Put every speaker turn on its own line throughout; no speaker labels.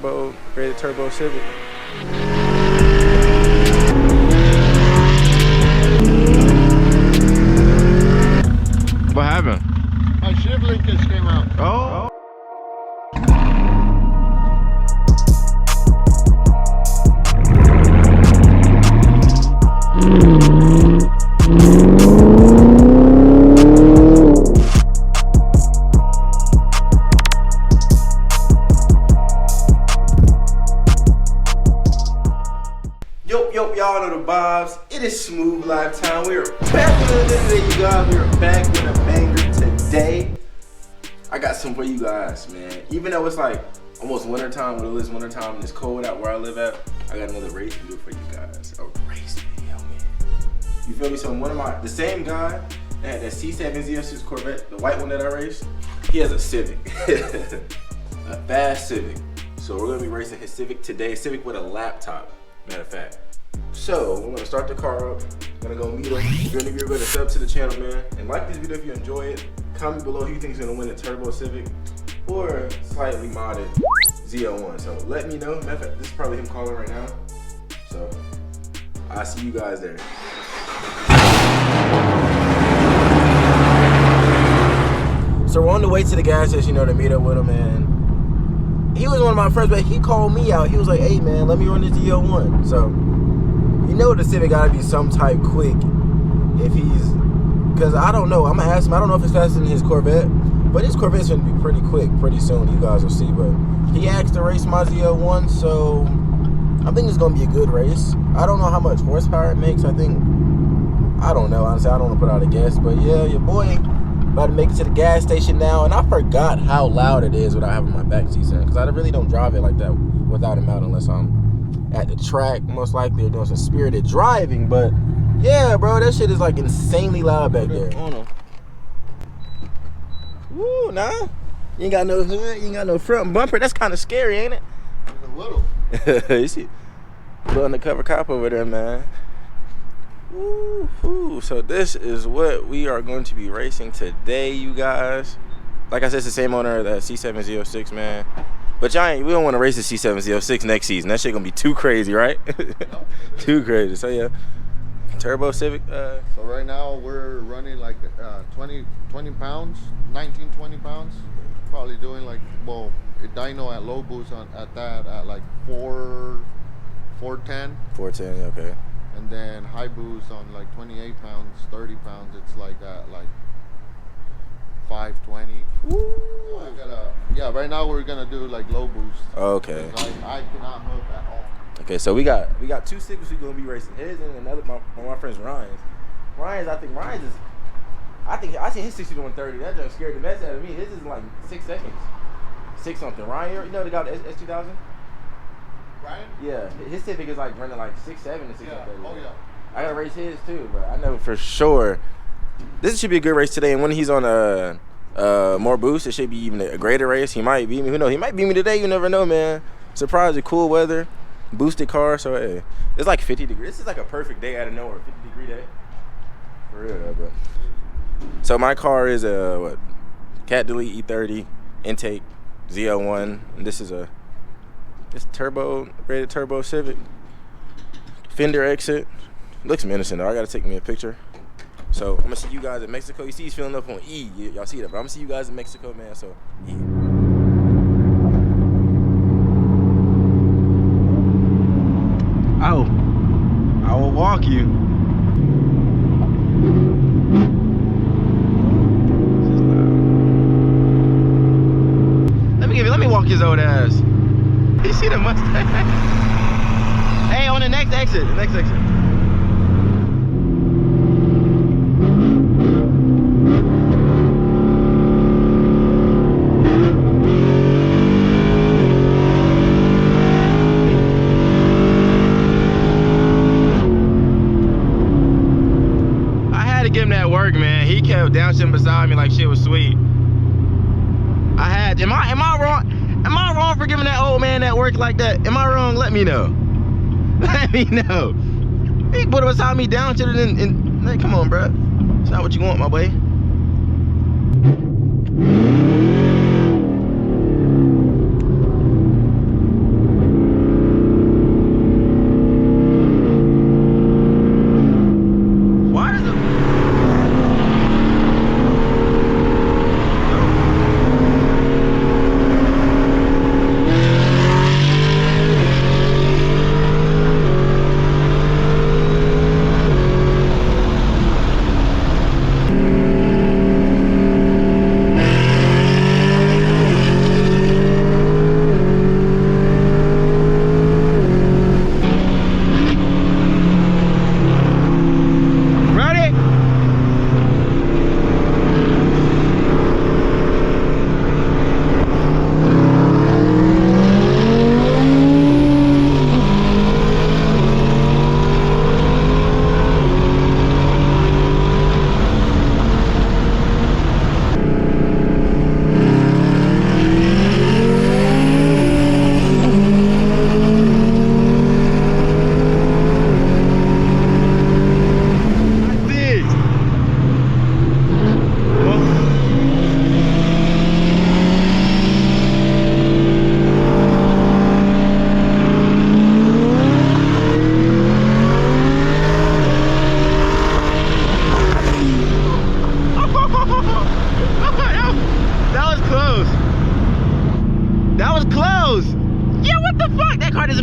Created turbo Civic. What happened?
My shift linkage came out.
Oh. Yo, y'all know the vibes. It is Smoovelifer time. We are back with another video, you guys. We are back with a banger today. I got some for you guys, man. Even though it's like almost winter time, well, it is winter time and it's cold out where I live at, I got another race video for you guys. A race video, man. You feel me? So the same guy that had that C7 ZL6 Corvette, the white one that I raced, he has a Civic. A fast Civic. So we're gonna be racing his Civic today. Civic with a laptop, matter of fact. So we're gonna start the car up. Gonna go meet him. If you're new, you're gonna sub to the channel, man, and like this video if you enjoy it. Comment below who you think is gonna win the turbo Civic or slightly modded ZL1. So let me know. Matter of fact, this is probably him calling right now. So I'll see you guys there. So we're on the way to the gas station, to meet up with him, man. He was one of my friends, but he called me out. He was like, hey man, let me run this ZL1. So the Civic gotta be some type quick if he's, because I don't know, I'm gonna ask him. I don't know if it's faster than his Corvette, but his Corvette's gonna be pretty quick pretty soon, you guys will see. But he asked to race my ZL1, so I think it's gonna be a good race. I don't know how much horsepower it makes. I don't know, honestly. I don't want to put out a guess, but yeah, your boy about to make it to the gas station now, and I forgot how loud it is without having my back seats in, because I really don't drive it like that without him out unless I'm at the track, most likely, or doing some spirited driving. But yeah, bro, that shit is like insanely loud back there. I don't know. Woo, nah. You ain't got no hood, you ain't got no front bumper. That's kind of scary, ain't it?
A little.
You see, little undercover cop over there, man. Woo-hoo. So this is what we are going to be racing today, you guys. Like I said, it's the same owner of the C7 Z06, man. But y'all we don't want to race the C7 Z06 next season. That shit gonna be too crazy, right? No, too crazy. So yeah, turbo Civic.
So right now we're running like 20 pounds, 19, 20 pounds. Probably doing like, well, a dyno at low boost at like 410. 410,
okay.
And then high boost on like 28 pounds, 30 pounds. It's like at like 520. Woo. Yeah, right now we're gonna do like low boost.
Okay.
I cannot hook at all.
Okay, so we got two Civics we're gonna be racing. His and another one of my friends Ryan's. I think I seen his 60 to 130. That just scared the mess out of me. His is like 6 seconds. 6 something. Ryan, you know the guy the S2000?
Ryan?
Yeah, his Civic is like running like 6.7 and 6.30.
Yeah. Oh yeah.
I gotta race his too, but I know for sure this should be a good race today. And when he's on more boost, it should be even a greater race. He might beat me. Who knows? He might beat me today. You never know, man. Surprising, cool weather, boosted car. So hey, it's like 50 degrees. This is like a perfect day out of nowhere. 50-degree day. For real, though, bro. So my car is a Cat Delete E30 intake ZL1, and this is it's rated turbo Civic. Fender exit. Looks menacing though. I gotta take me a picture. So I'm gonna see you guys in Mexico. You see he's filling up on E. Y'all see that, but I'm gonna see you guys in Mexico, man. So yeah. Oh, I will walk you. Let me walk his old ass. You see the Mustang? Hey, on the next exit. I had to give him that work, man. He kept dancing beside me like shit was sweet. Am I wrong? Am I wrong for giving that old man that work like that? Am I wrong? Let me know. Let me know. He put beside me down to it and hey, come on, bro. It's not what you want, my boy.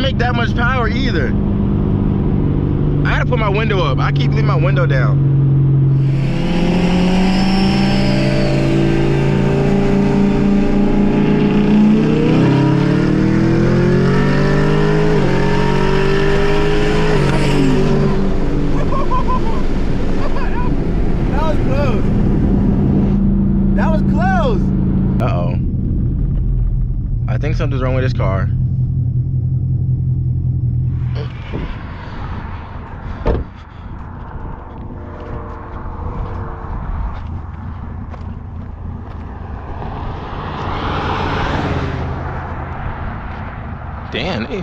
make that much power either. I had to put my window up. I keep leaving my window down. I think something's wrong with this car. Damn, hey.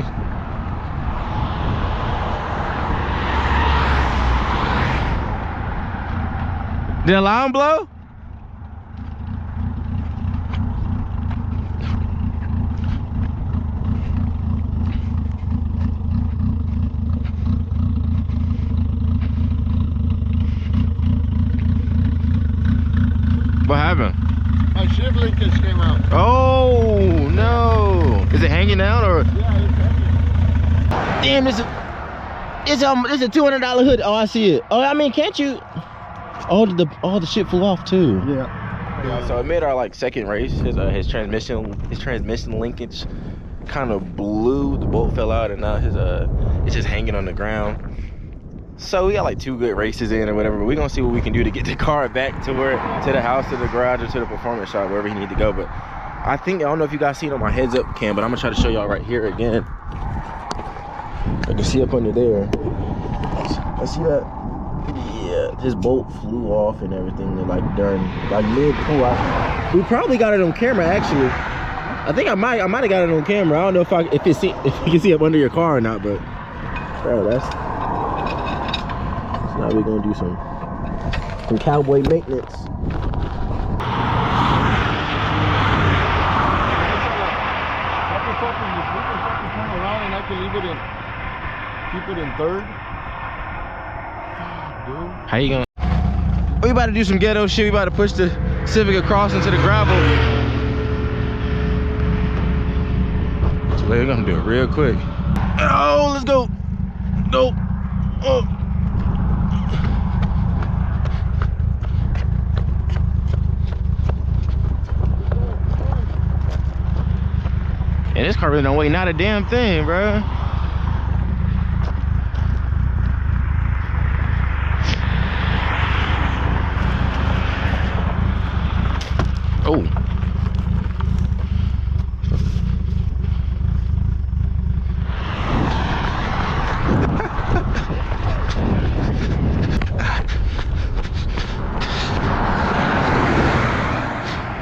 Did the alarm blow? What happened?
My shift linkage came out.
Oh no! Is it hanging down or?
Yeah, it's hanging.
Damn, it's a $200 hood. Oh, I see it. Oh, I mean, can't you? All the shit flew off too.
Yeah.
So it made our like second race. His transmission linkage kind of blew. The bolt fell out, and now it's just hanging on the ground. So we got like 2 good races in or whatever, but we're gonna see what we can do to get the car back to the house, to the garage, or to the performance shop, wherever he need to go. But I don't know if you guys see it on my heads up cam, but I'm gonna try to show y'all right here again. I can see up under there. I see that. Yeah, his bolt flew off and everything, like during mid pull. We probably got it on camera actually. I think I might have got it on camera. I don't know if you can see up under your car or not, but bro, now we're gonna do some cowboy maintenance.
We can fucking turn around and I can keep it in third. Dude.
How you gonna? We about to do some ghetto shit. We about to push the Civic across into the gravel. So we're gonna do it real quick. Oh, let's go. Go. Oh. And this car really don't weigh not a damn thing, bro. Oh.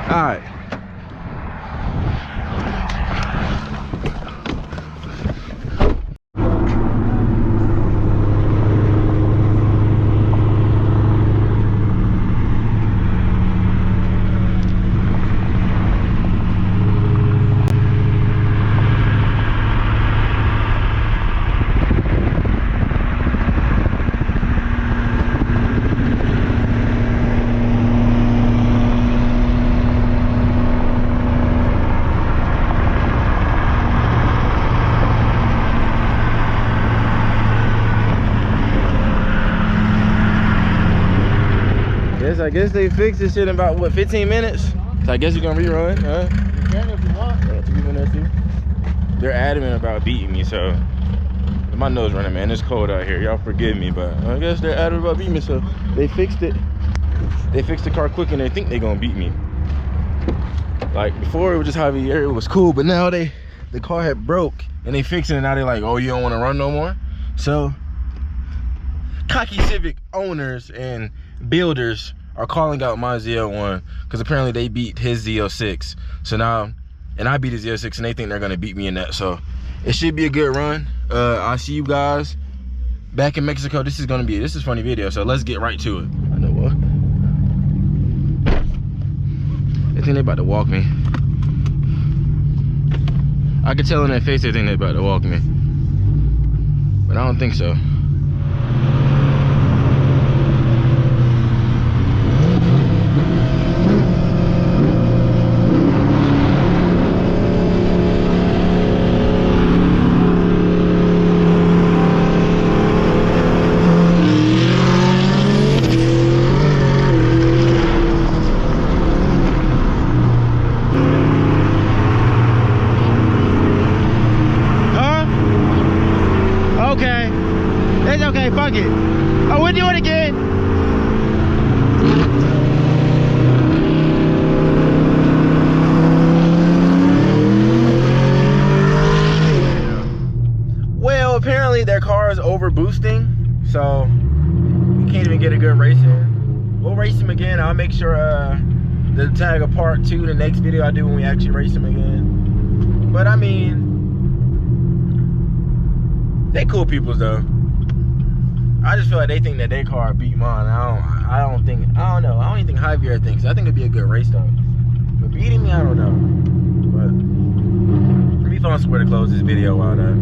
All right. I guess they fixed this shit in about, what, 15 minutes? So I guess you're gonna rerun, huh?
You can if you want.
Yeah, 2 people in there too. They're adamant about beating me, so my nose running, man. It's cold out here. Y'all forgive me, but I guess they're adamant about beating me, so they fixed it. They fixed the car quick and they think they're gonna beat me. Like before, it was just Javier, it was cool, but now the car had broke and they fixed it, and now they're like, oh, you don't want to run no more? So cocky Civic owners and builders are calling out my ZL1 because apparently they beat his ZL6. So now, and I beat his ZL6 and they think they're gonna beat me in that. So it should be a good run. I'll see you guys back in Mexico. This is a funny video, so let's get right to it. I know what. They think they about to walk me. I can tell in their face they think they about to walk me, but I don't think so. Okay, fuck it. Oh, we'll do it again. Well, apparently their car is over boosting, so we can't even get a good race in. We'll race him again. I'll make sure the tag a part 2 the next video I do when we actually race him again. But I mean, they cool peoples though. I just feel like they think that their car beat mine. I don't know. I don't even think Javier thinks. I think it'd be a good race though. But beating me, I don't know. But let me find somewhere to close this video out at.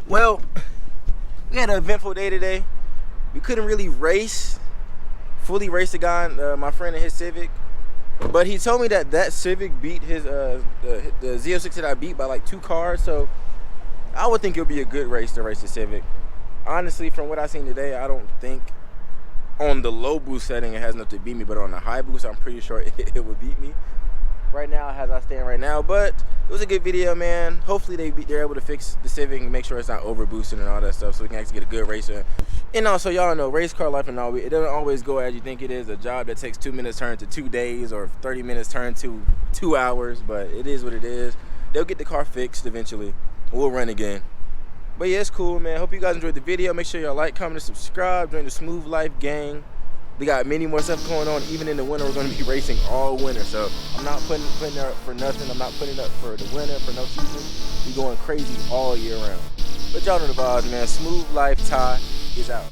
Well, we had an eventful day today. We couldn't really fully race the guy, my friend in his Civic. But he told me that Civic beat his the ZL6 that I beat by like 2 cars. So I would think it would be a good race to race the Civic. Honestly, from what I've seen today, I don't think on the low boost setting it has enough to beat me, but on the high boost, I'm pretty sure it would beat me right now as I stand right now. But it was a good video, man. Hopefully they're able to fix the Civic and make sure it's not over boosting and all that stuff, so we can actually get a good race in. And also, y'all know, race car life and all, it doesn't always go as you think it is. A job that takes 2 minutes turn to 2 days, or 30 minutes turn to 2 hours, but it is what it is. They'll get the car fixed eventually. We'll run again. But yeah, it's cool, man. Hope you guys enjoyed the video. Make sure y'all like, comment, and subscribe. Join the Smooth Life gang. We got many more stuff going on. Even in the winter, we're going to be racing all winter. So I'm not putting up for nothing. I'm not putting up for the winter, for no season. We going crazy all year round. But y'all know the vibes, man. Smooth Life Ty is out.